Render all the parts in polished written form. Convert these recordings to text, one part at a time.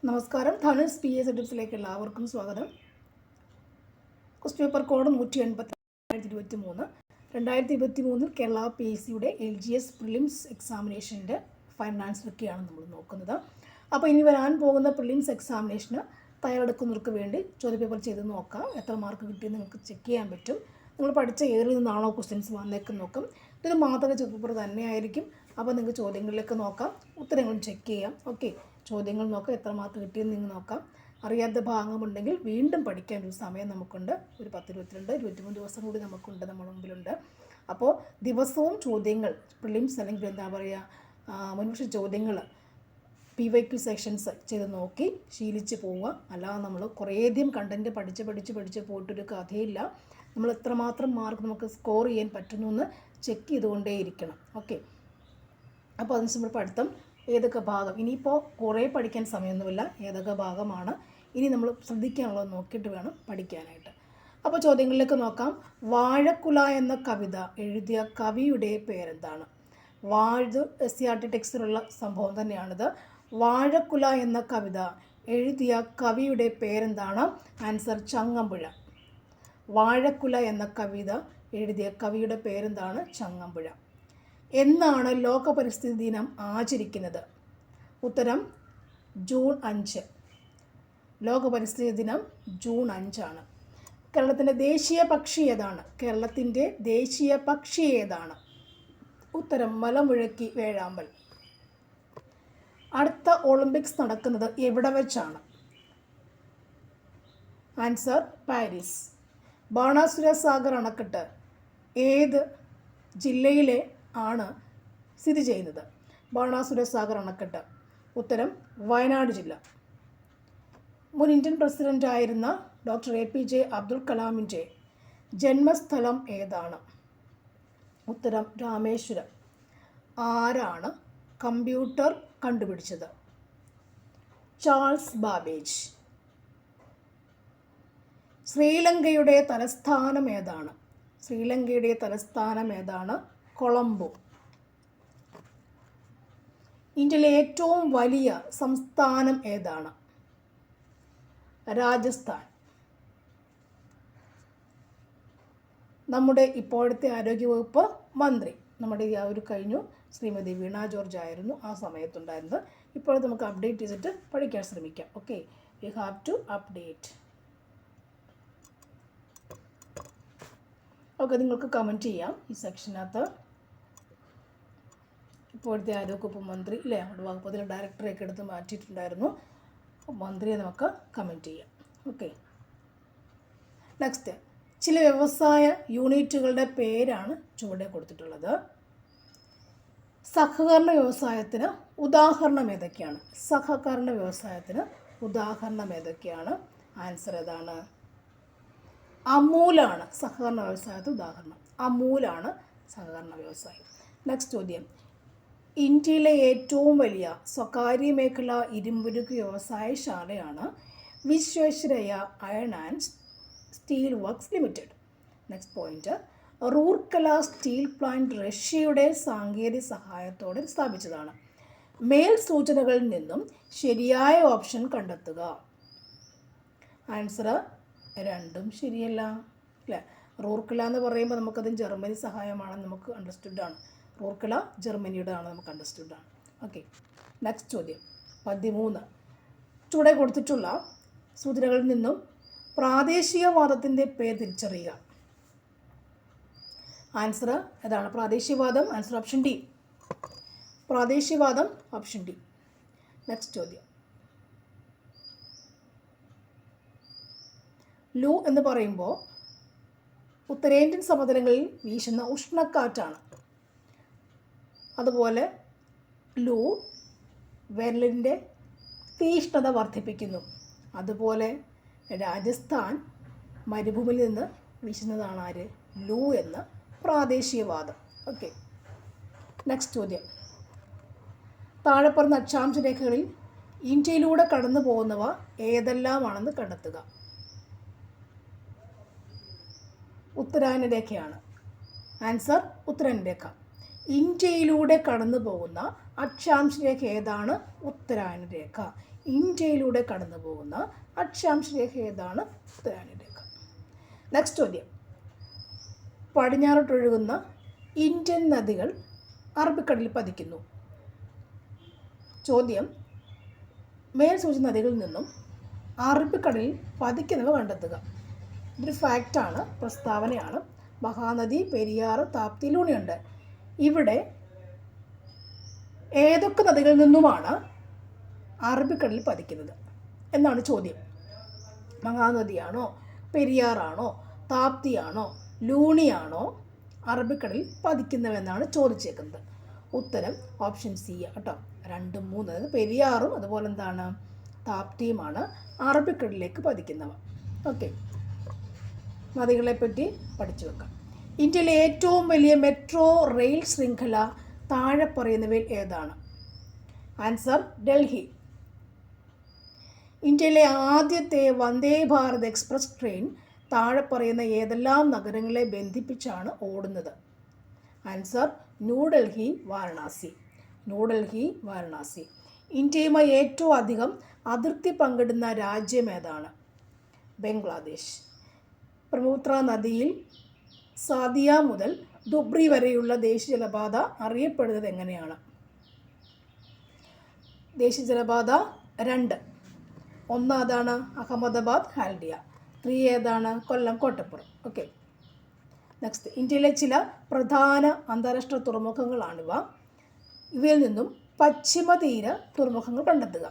നമസ്കാരം. ധനുസ് PS ടിപ്സിലേക്ക് എല്ലാവർക്കും സ്വാഗതം. ക്വസ്റ്റ്യൻ പേപ്പർ കോഡ് 180/2023 2023 കേരള PSCയുടെ LGS പ്രിലിംസ് എക്സാമിനേഷൻ്റെ ഫൈനൽ ആൻസറൊക്കെയാണ് നമ്മൾ നോക്കുന്നത്. അപ്പോൾ ഇനി വരാൻ പോകുന്ന പ്രിലിംസ് എക്സാമിനേഷന് തയ്യാറെടുക്കുന്നവർക്ക് വേണ്ടി ചോദ്യപേപ്പർ ചെയ്ത് നോക്കാം. എത്ര മാർക്ക് കിട്ടിയെന്ന് നിങ്ങൾക്ക് ചെക്ക് ചെയ്യാൻ പറ്റും. നിങ്ങൾ പഠിച്ച ഏറിൽ നിന്നാണോ ക്വസ്റ്റ്യൻസ് വന്നേക്കെന്ന് നോക്കും. ഇതൊരു മാതൃക ചോദ്യപേപ്പർ തന്നെയായിരിക്കും. അപ്പോൾ നിങ്ങൾക്ക് ചോദ്യങ്ങളിലേക്ക് നോക്കാം, ഉത്തരങ്ങളും ചെക്ക് ചെയ്യാം. ഓക്കെ, ചോദ്യങ്ങൾ നോക്കാം, എത്ര മാർക്ക് കിട്ടിയെന്ന് നിങ്ങൾ നോക്കാം. അറിയാത്ത ഭാഗമുണ്ടെങ്കിൽ വീണ്ടും പഠിക്കാൻ ഒരു സമയം നമുക്കുണ്ട്. ഒരു 22-23 ദിവസം കൂടി നമുക്കുണ്ട്, നമ്മുടെ മുമ്പിലുണ്ട്. അപ്പോൾ ദിവസവും ചോദ്യങ്ങൾ പ്രിലിംസ് അല്ലെങ്കിൽ എന്താ പറയുക മുൻവർഷ ചോദ്യങ്ങൾ PYQ സെക്ഷൻസ് ചെയ്ത് നോക്കി ശീലിച്ച് പോവുക. അല്ലാതെ നമ്മൾ കുറേയധികം കണ്ടൻറ്റ് പഠിച്ച് പോയിട്ടൊരു കഥയില്ല. നമ്മൾ എത്രമാത്രം മാർക്ക് നമുക്ക് സ്കോർ ചെയ്യാൻ പറ്റുന്നു എന്ന് ചെക്ക് ചെയ്തുകൊണ്ടേയിരിക്കണം. ഓക്കെ, അപ്പോൾ അതിന് പഠിത്തം ഏതൊക്കെ ഭാഗം, ഇനിയിപ്പോൾ കുറേ പഠിക്കാൻ സമയമൊന്നുമില്ല, ഏതൊക്കെ ഭാഗമാണ് ഇനി നമ്മൾ ശ്രദ്ധിക്കാനുള്ളത് നോക്കിയിട്ട് വേണം പഠിക്കാനായിട്ട്. അപ്പോൾ ചോദ്യങ്ങളിലേക്ക് നോക്കാം. വാഴക്കുല എന്ന കവിത എഴുതിയ കവിയുടെ പേരെന്താണ്? SCERT ടെക്സ്റ്റിലുള്ള സംഭവം തന്നെയാണിത്. വാഴക്കുല എന്ന കവിത എഴുതിയ കവിയുടെ പേരെന്താണ്? ആൻസർ ചങ്ങമ്പുഴ. വാഴക്കുല എന്ന കവിത എഴുതിയ കവിയുടെ പേരെന്താണ്? ചങ്ങമ്പുഴ. എന്നാണ് ലോക പരിസ്ഥിതി ദിനം ആചരിക്കുന്നത്? ഉത്തരം ജൂൺ 5. ലോക പരിസ്ഥിതി ദിനം ജൂൺ 5 കേരളത്തിൻ്റെ ദേശീയ പക്ഷി ഏതാണ്? കേരളത്തിൻ്റെ ദേശീയ പക്ഷി ഏതാണ്? ഉത്തരം മലമുഴക്കി വേഴാമ്പൽ. അടുത്ത ഒളിമ്പിക്സ് നടക്കുന്നത് എവിടെ വെച്ചാണ്? Answer Paris. ബാണാസുര സാഗർ അണക്കെട്ട് ഏത് ജില്ലയിലെ ആണ് സ്ഥിതി ചെയ്യുന്നത്? ബാണാസുര സാഗർ അണക്കെട്ട്. ഉത്തരം വയനാട് ജില്ല. മുൻ ഇന്ത്യൻ പ്രസിഡൻ്റായിരുന്ന ഡോക്ടർ APJ അബ്ദുൽ കലാമിൻ്റെ ജന്മസ്ഥലം ഏതാണ്? ഉത്തരം രാമേശ്വരം. ആരാണ് കമ്പ്യൂട്ടർ കണ്ടുപിടിച്ചത്? Charles Babbage. ശ്രീലങ്കയുടെ തലസ്ഥാനം ഏതാണ്? ശ്രീലങ്കയുടെ തലസ്ഥാനം ഏതാണ്? കൊളംബോ. ഇന്ത്യയിലെ ഏറ്റവും വലിയ സംസ്ഥാനം ഏതാണ്? രാജസ്ഥാൻ. നമ്മുടെ ഇപ്പോഴത്തെ ആരോഗ്യവകുപ്പ് മന്ത്രി നമ്മുടെ ഒരു കഴിഞ്ഞു ശ്രീമതി വീണ ജോർജ് ആയിരുന്നു ആ സമയത്തുണ്ടായിരുന്നത്. ഇപ്പോൾ നമുക്ക് അപ്ഡേറ്റ് ചെയ്തിട്ട് പഠിക്കാൻ ശ്രമിക്കാം. Okay, you have to update. Okay, നിങ്ങൾക്ക് കമൻറ്റ് ചെയ്യാം ഈ സെക്ഷനകത്ത്. ഇപ്പോഴത്തെ ആരോഗ്യവകുപ്പ് മന്ത്രി അല്ലേ, അവിടെ വകുപ്പത്തിലെ ഡയറക്ടറെയൊക്കെ എടുത്ത് മാറ്റിയിട്ടുണ്ടായിരുന്നു. മന്ത്രിയെ നമുക്ക് കമൻറ്റ് ചെയ്യാം. ഓക്കെ, നെക്സ്റ്റ് ചില വ്യവസായ യൂണിറ്റുകളുടെ പേരാണ് ചുവടെ കൊടുത്തിട്ടുള്ളത്. സഹകരണ വ്യവസായത്തിന് ഉദാഹരണം ഏതൊക്കെയാണ്? സഹകരണ വ്യവസായത്തിന് ഉദാഹരണം ഏതൊക്കെയാണ്? ആൻസർ ഏതാണ്? അമൂലാണ് സഹകരണ വ്യവസായത്തിന് ഉദാഹരണം. അമൂലാണ് സഹകരണ വ്യവസായം. നെക്സ്റ്റ് ചോദ്യം. ഇന്ത്യയിലെ ഏറ്റവും വലിയ സ്വകാര്യ മേഖല ഇരുമ്പുരുക്ക് വ്യവസായശാലയാണ് Visvesvaraya iron and steel works limited. Next point. Rourkela steel plant റഷ്യയുടെ സാങ്കേതിക സഹായത്തോടെ സ്ഥാപിച്ചതാണ്. മേൽ സൂചനകളിൽ നിന്നും ശരിയായ ഓപ്ഷൻ കണ്ടെത്തുക. ആൻസർ രണ്ടും ശരിയല്ല അല്ലേ. റൂർക്കല എന്ന് പറയുമ്പോൾ നമുക്കത് ജർമ്മനി സഹായമാണെന്ന് നമുക്ക് അണ്ടർസ്റ്റുഡാണ്. റൂർക്കല ജർമ്മനിയുടെയാണ് നമുക്ക് അണ്ടർസ്റ്റുഡാണ്. ഓക്കെ, നെക്സ്റ്റ് ചോദ്യം 13. ചുവടെ കൊടുത്തിട്ടുള്ള സൂചനകളിൽ നിന്നും പ്രാദേശികവാദത്തിൻ്റെ പേര് തിരിച്ചറിയുക. ആൻസർ ഏതാണ്? പ്രാദേശികവാദം. Answer option D. പ്രാദേശികവാദം ഓപ്ഷൻ ഡി. നെക്സ്റ്റ് ചോദ്യം. ലൂ എന്ന് പറയുമ്പോൾ ഉത്തരേന്ത്യൻ സമതലങ്ങളിൽ വീശുന്ന ഉഷ്ണക്കാറ്റാണ്. അതുപോലെ ലൂ വേനലിൻ്റെ തീഷ്ണത വർദ്ധിപ്പിക്കുന്നു. അതുപോലെ രാജസ്ഥാൻ മരുഭൂമിയിൽ നിന്ന് വീശുന്നതാണ് ആര്? ലൂ എന്ന പ്രാദേശികവാദം. ഓക്കെ, നെക്സ്റ്റ് ചോദ്യം. താഴെ പറഞ്ഞ അക്ഷാംശ രേഖകളിൽ ഇന്ത്യയിലൂടെ കടന്നു പോകുന്നവ ഏതെല്ലാമാണെന്ന് കണ്ടെത്തുക. ഉത്തരായന രേഖയാണ്. ആൻസർ ഉത്തരായന രേഖ. ഇന്ത്യയിലൂടെ കടന്നു പോകുന്ന അക്ഷാംശ രേഖ ഏതാണ്? ഉത്തരായന രേഖ. ഇന്ത്യയിലൂടെ കടന്നു പോകുന്ന അക്ഷാംശ രേഖ ഏതാണ്? ഉത്തരായന രേഖ. നെക്സ്റ്റ് ചോദ്യം. പടിഞ്ഞാറോട്ടൊഴുകുന്ന ഇന്ത്യൻ നദികൾ അറബിക്കടലിൽ പതിക്കുന്നു. ചോദ്യം. മേൽ സൂചിത നദികളിൽ നിന്നും അറബിക്കടലിൽ പതിക്കുന്നവ കണ്ടെത്തുക. ഇതൊരു ഫാക്റ്റാണ്, പ്രസ്താവനയാണ്. മഹാനദി, പെരിയാർ, താപ്തി, ലൂണിയുണ്ട്. ഇവിടെ ഏതൊക്കെ നദികളിൽ നിന്നുമാണ് അറബിക്കടലിൽ പതിക്കുന്നത് എന്നാണ് ചോദ്യം. മഹാനദിയാണോ, പെരിയാറാണോ, താപ്തിയാണോ, ലൂണിയാണോ അറബിക്കടലിൽ പതിക്കുന്നവെന്നാണ് ചോദിച്ചേക്കുന്നത്. ഉത്തരം ഓപ്ഷൻ സി കേട്ടോ. 2, 3 അതായത് പെരിയാറും അതുപോലെ എന്താണ് താപ്തിയുമാണ് അറബിക്കടലിലേക്ക് പതിക്കുന്നവ. ഓക്കെ, നദികളെപ്പറ്റി പഠിച്ചു വെക്കാം. ഇന്ത്യയിലെ ഏറ്റവും വലിയ മെട്രോ റെയിൽ ശൃംഖല താഴെ പറയുന്നവയിൽ ഏതാണ്? ആൻസർ ഡൽഹി. ഇന്ത്യയിലെ ആദ്യത്തെ വന്ദേ ഭാരത് എക്സ്പ്രസ് ട്രെയിൻ താഴെ പറയുന്ന ഏതെല്ലാം നഗരങ്ങളെ ബന്ധിപ്പിച്ചാണ് ഓടുന്നത്? ആൻസർ ന്യൂഡൽഹി, വാരണാസി. ന്യൂഡൽഹി, വാരണാസി. ഇന്ത്യയുമായി ഏറ്റവും അധികം അതിർത്തി പങ്കിടുന്ന രാജ്യം ഏതാണ്? ബംഗ്ലാദേശ്. ബ്രഹ്മപുത്ര നദിയിൽ സാദിയ മുതൽ ധുബ്രി വരെയുള്ള ദേശീയ ജലപാത അറിയപ്പെടുന്നത് എങ്ങനെയാണ്? ദേശീയ ജലപാത 2. 1 അതാണ് അഹമ്മദാബാദ്, ഹാൽഡിയ. 3 ഏതാണ്? കൊല്ലം, കോട്ടപ്പുറം. Okay, next. ഇന്ത്യയിലെ ചില പ്രധാന അന്താരാഷ്ട്ര തുറമുഖങ്ങളാണിവ. ഇവയിൽ നിന്നും പശ്ചിമതീര തുറമുഖങ്ങൾ കണ്ടെത്തുക.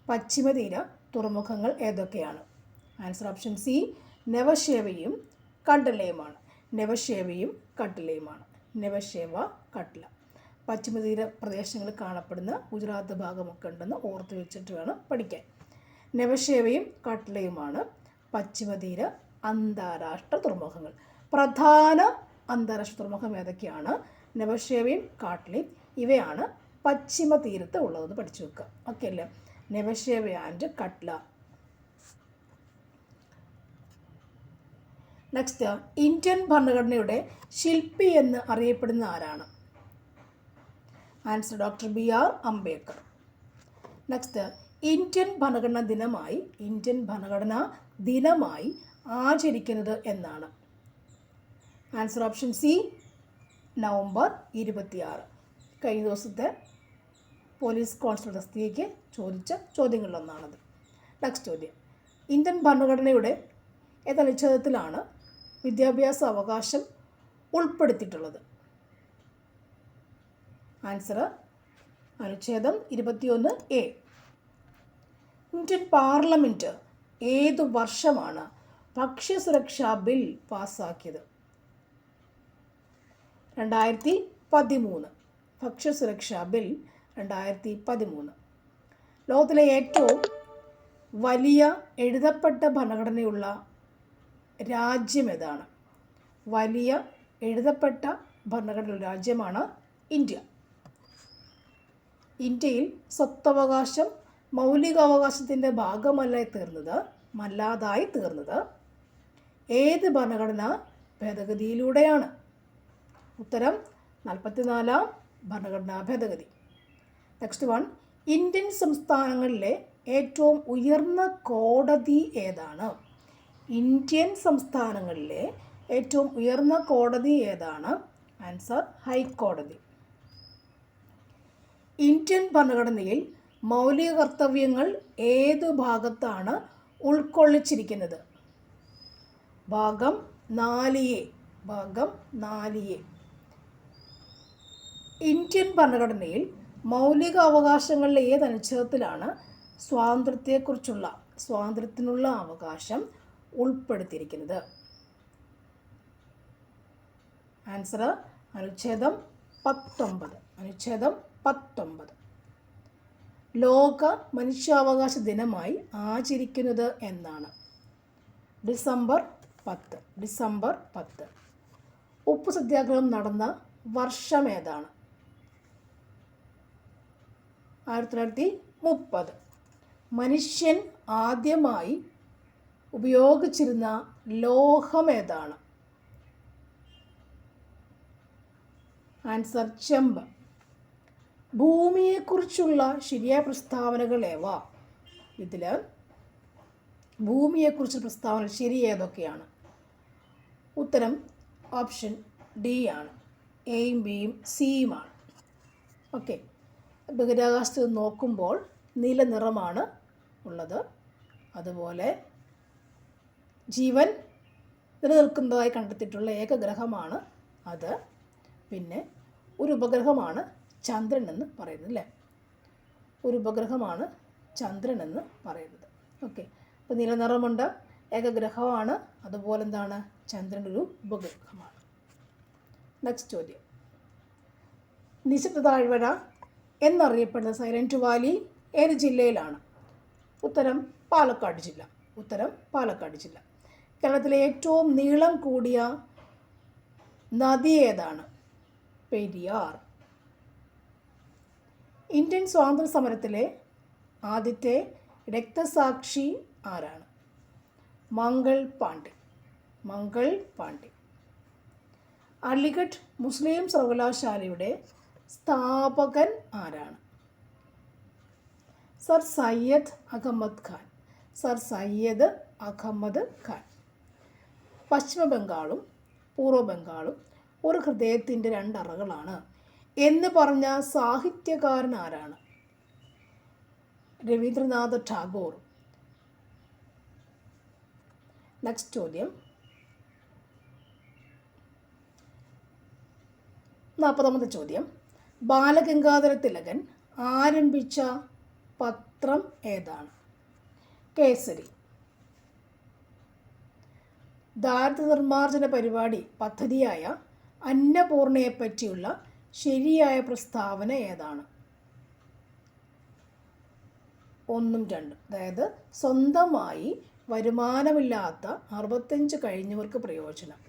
പശ്ചിമതീര തുറമുഖങ്ങൾ ഏതൊക്കെയാണ്? ആൻസർ ഓപ്ഷൻ സി നെവശേവയും കട്ലയുമാണ്. നെവശേവയും കട്ലയുമാണ്. നെവശേവ, കട്ല. പശ്ചിമതീര പ്രദേശങ്ങളിൽ കാണപ്പെടുന്ന ഗുജറാത്ത് ഭാഗമൊക്കെ ഉണ്ടെന്ന് ഓർത്ത് വെച്ചിട്ട് വേണം പഠിക്കാൻ. നെവശേവയും കട്ലയുമാണ് പശ്ചിമതീര അന്താരാഷ്ട്ര തുറമുഖങ്ങൾ. പ്രധാന അന്താരാഷ്ട്ര തുറമുഖം ഏതൊക്കെയാണ്? നെവശേവയും കാട്ലയും. ഇവയാണ് പശ്ചിമ തീരത്ത് ഉള്ളതെന്ന് പഠിച്ചു വെക്കുക. ഓക്കെ അല്ലേ? നെവശേവ ആൻഡ് കട്ല. നെക്സ്റ്റ്. ഇന്ത്യൻ ഭരണഘടനയുടെ ശില്പി എന്ന് അറിയപ്പെടുന്ന ആരാണ്? Answer doctor BR Ambedkar. Next. Indian ഭരണഘടനാ ദിനമായി ആചരിക്കുന്നത് എന്നാണ്? Answer option C November 26. കഴിഞ്ഞ ദിവസത്തെ പോലീസ് കോൺസ്റ്റബിൾ തസ്തികയ്ക്ക് ചോദിച്ച ചോദ്യങ്ങളിലൊന്നാണത്. നെക്സ്റ്റ് ചോദ്യം. ഇന്ത്യൻ ഭരണഘടനയുടെ ഏതനുച്ഛേദത്തിലാണ് വിദ്യാഭ്യാസ അവകാശം ഉൾപ്പെടുത്തിയിട്ടുള്ളത്? ആൻസർ അനുച്ഛേദം 21A. ഇന്ത്യൻ പാർലമെൻറ്റ് ഏതു വർഷമാണ് ഭക്ഷ്യസുരക്ഷാ ബിൽ പാസ്സാക്കിയത്? 2013. ഭക്ഷ്യസുരക്ഷാ ബിൽ 2013. ലോകത്തിലെ ഏറ്റവും വലിയ എഴുതപ്പെട്ട ഭരണഘടനയുള്ള രാജ്യം ഏതാണ്? വലിയ എഴുതപ്പെട്ട ഭരണഘടനയുള്ള രാജ്യമാണ് ഇന്ത്യ. ഇന്ത്യയിൽ സ്വത്തവകാശം മൗലികാവകാശത്തിൻ്റെ ഭാഗമല്ലാതായി തീർന്നത് ഏത് ഭരണഘടനാ ഭേദഗതിയിലൂടെയാണ്? ഉത്തരം 44ാം ഭരണഘടനാ ഭേദഗതി. Next one. ഇന്ത്യൻ സംസ്ഥാനങ്ങളിലെ ഏറ്റവും ഉയർന്ന കോടതി ഏതാണ്? ഇന്ത്യൻ സംസ്ഥാനങ്ങളിലെ ഏറ്റവും ഉയർന്ന കോടതി ഏതാണ്? ആൻസർ ഹൈക്കോടതി. ഇന്ത്യൻ ഭരണഘടനയിൽ മൗലിക കർത്തവ്യങ്ങൾ ഏതു ഭാഗത്താണ് ഉൾക്കൊള്ളിച്ചിരിക്കുന്നത്? ഭാഗം 4A. ഭാഗം 4A. ഇന്ത്യൻ ഭരണഘടനയിൽ മൗലിക അവകാശങ്ങളിലെ ഏതനുച്ഛേദത്തിലാണ് സ്വാതന്ത്ര്യത്തിനുള്ള അവകാശം ഉൾപ്പെടുത്തിയിരിക്കുന്നത്? ആൻസർ അനുച്ഛേദം 19. അനുച്ഛേദം 19. ലോക മനുഷ്യാവകാശ ദിനമായി ആചരിക്കുന്നത് എന്നാണ്? ഡിസംബർ 10. ഡിസംബർ 10. ഉപ്പു സത്യാഗ്രഹം നടന്ന വർഷം ഏതാണ്? 1930. മനുഷ്യൻ ആദ്യമായി ഉപയോഗിച്ചിരുന്ന ലോഹം ഏതാണ്? ആൻസർ ചെമ്പ്. ഭൂമിയെക്കുറിച്ചുള്ള ശരിയായ പ്രസ്താവനകൾ ഏവ? ഇതിൽ ഭൂമിയെക്കുറിച്ച് പ്രസ്താവന ശരി ഏതൊക്കെയാണ്? ഉത്തരം ഓപ്ഷൻ ഡി ആണ്. എയും ബിയും സിയുമാണ്. ഓക്കെ, ബഹിരാകാശത്ത് നോക്കുമ്പോൾ നീല നിറമാണ് ഉള്ളത്. അതുപോലെ ജീവൻ നിലനിൽക്കുന്നതായി കണ്ടെത്തിയിട്ടുള്ള ഏക ഗ്രഹമാണ് അത്. പിന്നെ ഒരു ഉപഗ്രഹമാണ് ചന്ദ്രൻ എന്ന് പറയുന്നത്, അല്ലേ? ഒരു ഉപഗ്രഹമാണ് ചന്ദ്രൻ എന്ന് പറയുന്നത്. ഓക്കെ, അപ്പോൾ നീല നിറമുണ്ട്, ഏക ഗ്രഹമാണ്, അതുപോലെ എന്താണ്, ചന്ദ്രൻ ഒരു ഉപഗ്രഹമാണ്. നെക്സ്റ്റ് ചോദ്യം. നിശബ്ദ താഴ്വര എന്നറിയപ്പെടുന്ന സൈലൻറ്റ് വാലി ഏത് ജില്ലയിലാണ്? ഉത്തരം പാലക്കാട് ജില്ല. ഉത്തരം പാലക്കാട് ജില്ല. കേരളത്തിലെ ഏറ്റവും നീളം കൂടിയ നദി ഏതാണ്? പെരിയാർ. ഇന്ത്യൻ സ്വാതന്ത്ര്യ സമരത്തിലെ ആദ്യത്തെ രക്തസാക്ഷി ആരാണ്? മംഗൾ പാണ്ഡെ. മംഗൾ പാണ്ഡെ. അലിഗഡ് മുസ്ലിം സർവകലാശാലയുടെ സ്ഥാപകൻ ആരാണ്? സർ സയ്യദ് അഹമ്മദ് ഖാൻ. സർ സയ്യദ് അഹമ്മദ് ഖാൻ. പശ്ചിമ ബംഗാളും പൂർവ്വ ബംഗാളും ഒരു ഹൃദയത്തിൻ്റെ രണ്ടറകളാണ് എന്ന് പറഞ്ഞ സാഹിത്യകാരൻ ആരാണ്? രവീന്ദ്രനാഥ ടാഗോർ. നെക്സ്റ്റ് ചോദ്യം. 40ാമത്തെ ചോദ്യം. ബാലഗംഗാധര തിലകൻ ആരംഭിച്ച പത്രം ഏതാണ്? കേസരി. ദാരിദ്ര്യ നിർമ്മാർജ്ജന പരിപാടി പദ്ധതിയായ അന്നപൂർണയെപ്പറ്റിയുള്ള ശരിയായ പ്രസ്താവന ഏതാണ്? 1, 2. അതായത് സ്വന്തമായി വരുമാനമില്ലാത്ത 65 കഴിഞ്ഞവർക്ക് പ്രയോജനം.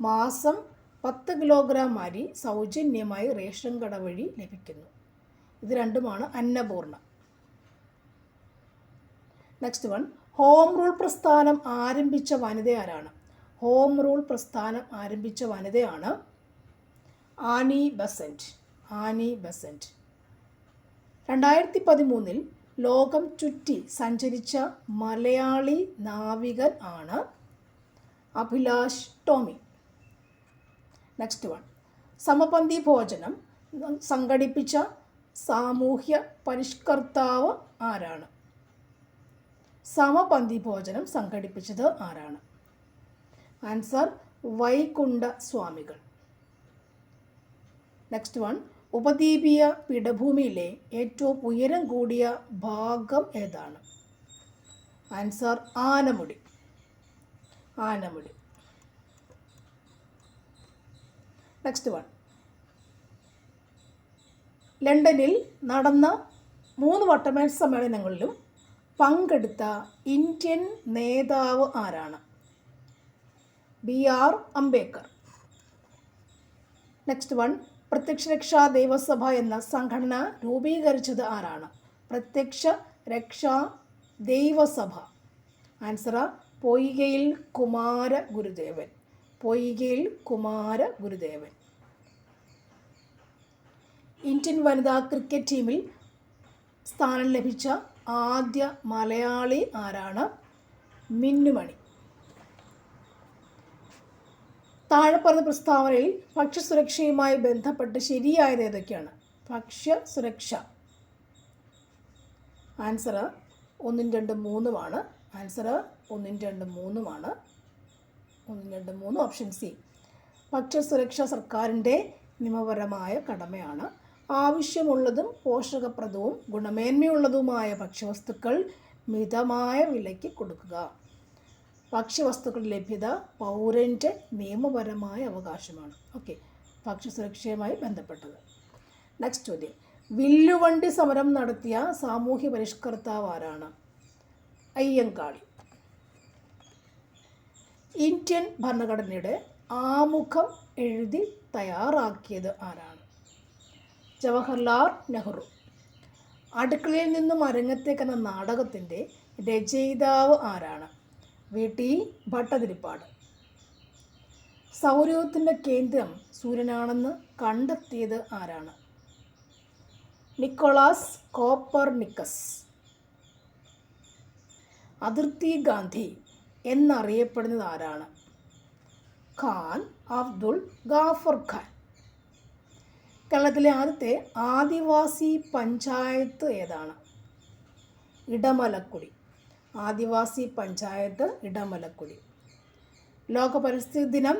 മാസം 10 കിലോഗ്രാം അരി സൗജന്യമായി റേഷൻ കട വഴി ലഭിക്കുന്നു. ഇത് രണ്ടുമാണ് Annapurna. Next one. Home rule പ്രസ്ഥാനം ആരംഭിച്ച വനിത ആരാണ്? ഹോം റൂൾ പ്രസ്ഥാനം ആരംഭിച്ച വനിതയാണ് ആനി ബസന്റ്. Annie Besant. 2013 ലോകം ചുറ്റി സഞ്ചരിച്ച മലയാളി നാവികൻ ആണ് അഭിലാഷ് ടോമി. Next one. സമപന്തി ഭോജനം സംഘടിപ്പിച്ച സാമൂഹ്യ പരിഷ്കർത്താവ് ആരാണ്? സമപന്തി ഭോജനം സംഘടിപ്പിച്ചത് ആരാണ്? ആൻസർ വൈകുണ്ഠ സ്വാമികൾ. Next one. ഉപദ്വീപീയ പീഠഭൂമിയിലെ ഏറ്റവും ഉയരം കൂടിയ ഭാഗം ഏതാണ്? Answer Anamudi. Anamudi. Next one. ലണ്ടനിൽ നടന്ന 3 വട്ടമേശ സമ്മേളനങ്ങളിലും പങ്കെടുത്ത ഇന്ത്യൻ നേതാവ് ആരാണ്? BR Ambedkar. Next one. Prathyaksha Raksha ദേവസഭ എന്ന സംഘടന രൂപീകരിച്ചത് ആരാണ്? പ്രത്യക്ഷ രക്ഷാ ദൈവസഭ. ആൻസർ പൊയ്കയിൽ കുമാര ഗുരുദേവൻ. പൊയ്കയിൽ കുമാര ഗുരുദേവൻ. ഇന്ത്യൻ വനിതാ ക്രിക്കറ്റ് ടീമിൽ സ്ഥാനം ലഭിച്ച ആദ്യ മലയാളി ആരാണ്? മിന്നുമണി. താഴെ പറഞ്ഞ പ്രസ്താവനയിൽ ഭക്ഷ്യസുരക്ഷയുമായി ബന്ധപ്പെട്ട് ശരിയായത് ഏതൊക്കെയാണ്? ഭക്ഷ്യസുരക്ഷ. Answer 1, 2, 3 answer 1, 2, 3 1, 2, 3 option C. ഭക്ഷ്യസുരക്ഷ സർക്കാരിൻ്റെ നിയമപരമായ കടമയാണ്. ആവശ്യമുള്ളതും പോഷകപ്രദവും ഗുണമേന്മയുള്ളതുമായ ഭക്ഷ്യവസ്തുക്കൾ മിതമായ വിലയ്ക്ക് കൊടുക്കുക. ഭക്ഷ്യവസ്തുക്കളുടെ ലഭ്യത പൗരൻ്റെ നിയമപരമായ അവകാശമാണ്. ഓക്കെ, ഭക്ഷ്യസുരക്ഷയുമായി ബന്ധപ്പെട്ടത്. നെക്സ്റ്റ് ചോദ്യം. വില്ലുവണ്ടി സമരം നടത്തിയ സാമൂഹ്യ പരിഷ്കർത്താവ് ആരാണ്? അയ്യങ്കാളി. ഇന്ത്യൻ ഭരണഘടനയുടെ ആമുഖം എഴുതി തയ്യാറാക്കിയത് ആരാണ്? ജവഹർലാൽ നെഹ്റു. അടുക്കളയിൽ നിന്നും അരങ്ങത്തേക്ക് എന്ന നാടകത്തിൻ്റെ രചയിതാവ് ആരാണ്? VT ഭട്ടതിരിപ്പാട്. സൗരയൂഥത്തിൻ്റെ കേന്ദ്രം സൂര്യനാണെന്ന് കണ്ടെത്തിയത് ആരാണ്? Nicolaus Copernicus. അതിർത്തി ഗാന്ധി എന്നറിയപ്പെടുന്നത് ആരാണ്? ഖാൻ അബ്ദുൾ ഗാഫർ ഖാൻ. കേരളത്തിലെ ആദ്യത്തെ ആദിവാസി പഞ്ചായത്ത് ഏതാണ്? ഇടമലക്കുടി. ആദിവാസി പഞ്ചായത്ത് ഇടമലക്കുടി. ലോക പരിസ്ഥിതി ദിനം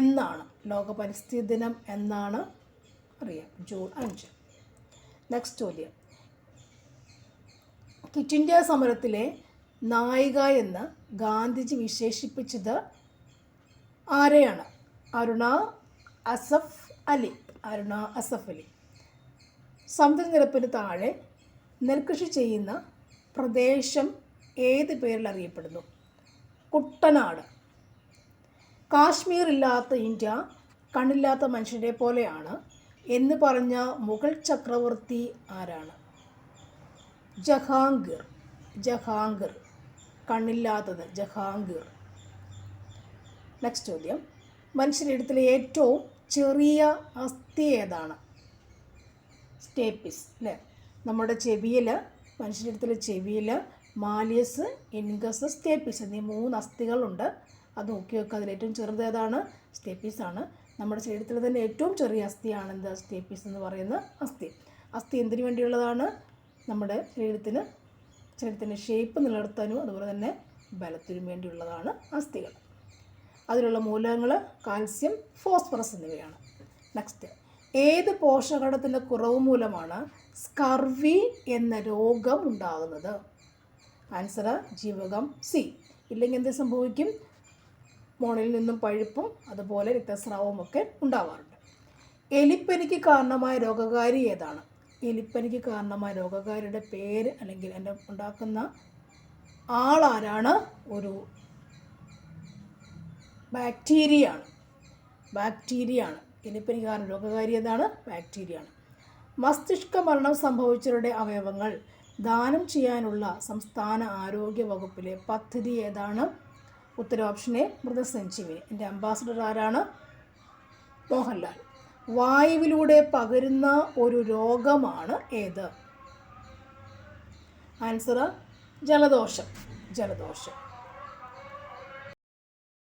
എന്നാണ്? ലോക പരിസ്ഥിതി ദിനം എന്നാണ്? അറിയാം, ജൂൺ 5. നെക്സ്റ്റ് ചോദ്യം. ക്വിറ്റ് ഇന്ത്യ സമരത്തിലെ നായിക എന്ന് ഗാന്ധിജി വിശേഷിപ്പിച്ചത് ആരെയാണ്? അരുണ അസഫ് അലി. അരുണ അസഫ് അലി. സമുദ്രനിരപ്പിന് താഴെ നെൽകൃഷി ചെയ്യുന്ന പ്രദേശം ഏത് പേരിൽ അറിയപ്പെടുന്നു? കുട്ടനാട്. കാശ്മീർ ഇല്ലാത്ത ഇന്ത്യ കണ്ണില്ലാത്ത മനുഷ്യരെ പോലെയാണ് എന്ന് പറഞ്ഞ മുഗൾ ചക്രവർത്തി ആരാണ്? ജഹാംഗീർ. ജഹാംഗീർ. കണ്ണില്ലാത്തത് ജഹാംഗീർ. നെക്സ്റ്റ് ചോദ്യം. മനുഷ്യരെഴുത്തിലെ ഏറ്റവും ചെറിയ അസ്ഥി ഏതാണ്? സ്റ്റേപ്പിസ് അല്ലേ? നമ്മുടെ ചെവിയിൽ, മനുഷ്യരെഴുത്തിലെ ചെവിയിൽ മാലിയസ്, ഇൻഗസ്, സ്റ്റേപ്പിസ് എന്നീ 3 അസ്ഥികളുണ്ട്. അത് നോക്കി വെക്കുക. അതിലേറ്റവും ചെറുത് ഏതാണ്? സ്റ്റേപ്പിസ് ആണ്. നമ്മുടെ ശരീരത്തിൽ തന്നെ ഏറ്റവും ചെറിയ അസ്ഥിയാണ് എന്ത്? സ്റ്റേപ്പിസ് എന്ന് പറയുന്ന അസ്ഥി. അസ്ഥി എന്തിനു വേണ്ടിയുള്ളതാണ്? നമ്മുടെ ശരീരത്തിൻ്റെ ഷേപ്പ് നിലനിർത്താനും അതുപോലെ തന്നെ ബലത്തിനും വേണ്ടിയുള്ളതാണ് അസ്ഥികൾ. അതിലുള്ള മൂലകങ്ങൾ കാൽസ്യം, ഫോസ്ഫറസ് എന്നിവയാണ്. നെക്സ്റ്റ്. ഏത് പോഷകഘടകത്തിൻ്റെ കുറവ് മൂലമാണ് സ്കർവി എന്ന രോഗം ഉണ്ടാകുന്നത്? ആൻസർ ജീവകം സി. ഇല്ലെങ്കിൽ എന്ത് സംഭവിക്കും? മോണയിൽ നിന്നും പഴുപ്പും അതുപോലെ രക്തസ്രാവവും ഒക്കെ ഉണ്ടാവാറുണ്ട്. എലിപ്പനിക്ക് കാരണമായ രോഗകാരി ഏതാണ്? എലിപ്പനിക്ക് കാരണമായ രോഗകാരിയുടെ പേര് അല്ലെങ്കിൽ എൻ്റെ ഉണ്ടാക്കുന്ന ആളാരാണ്? ഒരു ബാക്ടീരിയയാണ്. ബാക്ടീരിയയാണ്. എലിപ്പനിക്ക് കാരണം രോഗകാരി ഏതാണ്? ബാക്ടീരിയയാണ്. മസ്തിഷ്ക മരണം സംഭവിച്ചവരുടെ അവയവങ്ങൾ ദാനം ചെയ്യാനുള്ള സംസ്ഥാന ആരോഗ്യ വകുപ്പിലെ പദ്ധതി ഏതാണ്? ഉത്തര ഓപ്ഷൻ എ മൃതസഞ്ജീവനി. എൻ്റെ അംബാസഡർ ആരാണ്? മോഹൻലാൽ. വായുവിലൂടെ പകരുന്ന ഒരു രോഗമാണ് ഏത്? ആൻസർ ജലദോഷം. ജലദോഷം.